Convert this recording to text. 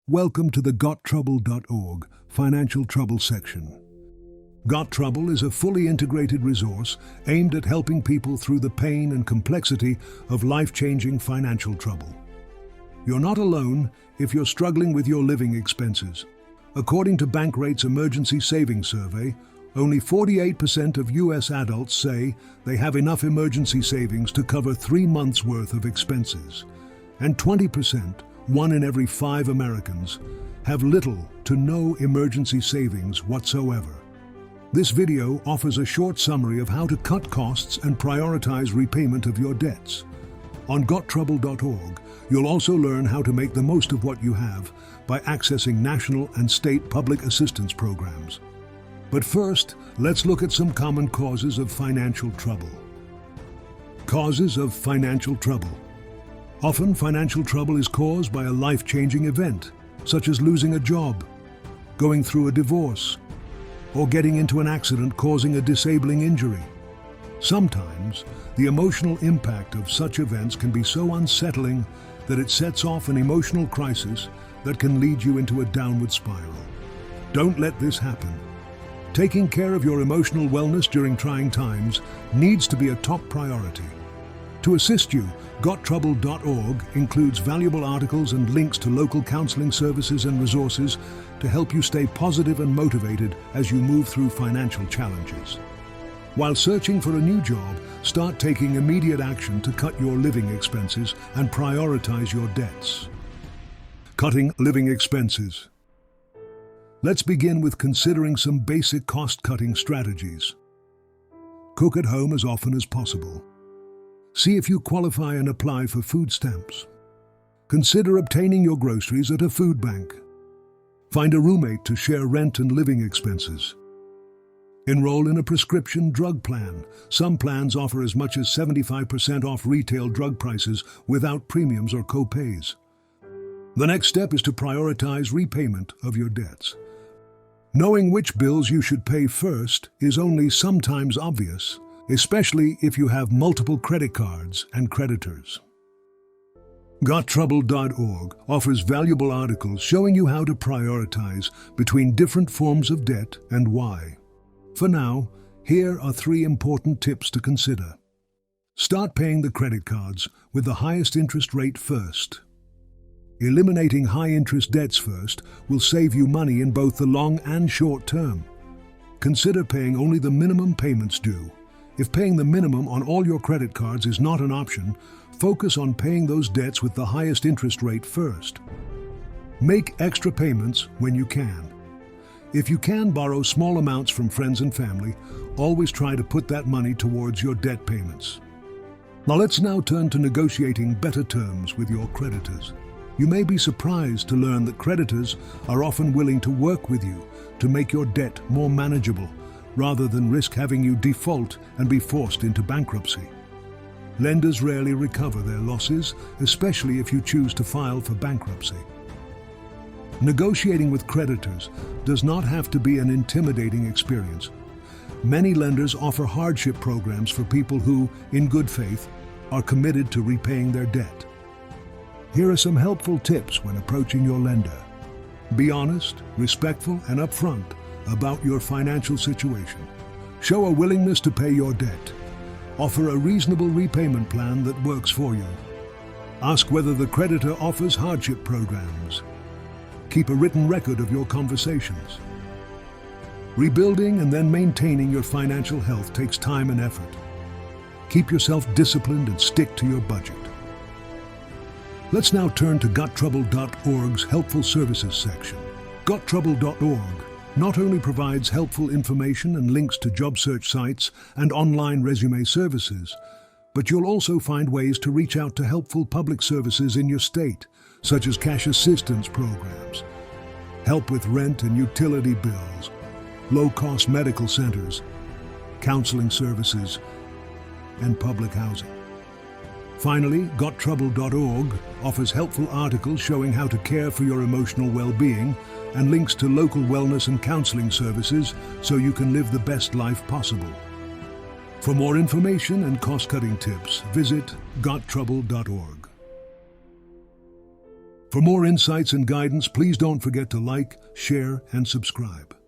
Welcome to the GotTrouble.org Financial Trouble section. Got Trouble is a fully integrated resource aimed at helping people through the pain and complexity of life-changing financial trouble. You're not alone if you're struggling with your living expenses. According to Bankrate's Emergency Savings Survey, only 48% of U.S. adults say they have enough emergency savings to cover 3 months' worth of expenses. And 20%, 1 in every 5 Americans, have little to no emergency savings whatsoever. This video offers a short summary of how to cut costs and prioritize repayment of your debts. On GotTrouble.org, you'll also learn how to make the most of what you have by accessing national and state public assistance programs. But first, let's look at some common causes of financial trouble. Causes of financial trouble. Often, financial trouble is caused by a life-changing event, such as losing a job, going through a divorce, or getting into an accident causing a disabling injury. Sometimes, the emotional impact of such events can be so unsettling that it sets off an emotional crisis that can lead you into a downward spiral. Don't let this happen. Taking care of your emotional wellness during trying times needs to be a top priority. To assist you, GotTrouble.org includes valuable articles and links to local counseling services and resources to help you stay positive and motivated as you move through financial challenges. While searching for a new job, start taking immediate action to cut your living expenses and prioritize your debts. Cutting living expenses. Let's begin with considering some basic cost-cutting strategies. Cook at home as often as possible. See if you qualify and apply for food stamps. Consider obtaining your groceries at a food bank. Find a roommate to share rent and living expenses. Enroll in a prescription drug plan. Some plans offer as much as 75% off retail drug prices without premiums or co-pays. The next step is to prioritize repayment of your debts. Knowing which bills you should pay first is only sometimes obvious, especially if you have multiple credit cards and creditors. GotTrouble.org offers valuable articles showing you how to prioritize between different forms of debt and why. For now, here are 3 important tips to consider. Start paying the credit cards with the highest interest rate first. Eliminating high-interest debts first will save you money in both the long and short term. Consider paying only the minimum payments due. If paying the minimum on all your credit cards is not an option, focus on paying those debts with the highest interest rate first. Make extra payments when you can. If you can borrow small amounts from friends and family, always try to put that money towards your debt payments. Let's now turn to negotiating better terms with your creditors. You may be surprised to learn that creditors are often willing to work with you to make your debt more manageable, rather than risk having you default and be forced into bankruptcy. Lenders rarely recover their losses, especially if you choose to file for bankruptcy. Negotiating with creditors does not have to be an intimidating experience. Many lenders offer hardship programs for people who, in good faith, are committed to repaying their debt. Here are some helpful tips when approaching your lender. Be honest, respectful, and upfront about your financial situation. Show a willingness to pay your debt. Offer a reasonable repayment plan that works for you. Ask whether the creditor offers hardship programs. Keep a written record of your conversations. Rebuilding and then maintaining your financial health takes time and effort. Keep yourself disciplined and stick to your budget. Let's now turn to GotTrouble.org's Helpful Services section. GotTrouble.org not only provides helpful information and links to job search sites and online resume services, but you'll also find ways to reach out to helpful public services in your state, such as cash assistance programs, help with rent and utility bills, low-cost medical centers, counseling services, and public housing. Finally, GotTrouble.org offers helpful articles showing how to care for your emotional well-being and links to local wellness and counseling services so you can live the best life possible. For more information and cost-cutting tips, visit GotTrouble.org. For more insights and guidance, please don't forget to like, share, and subscribe.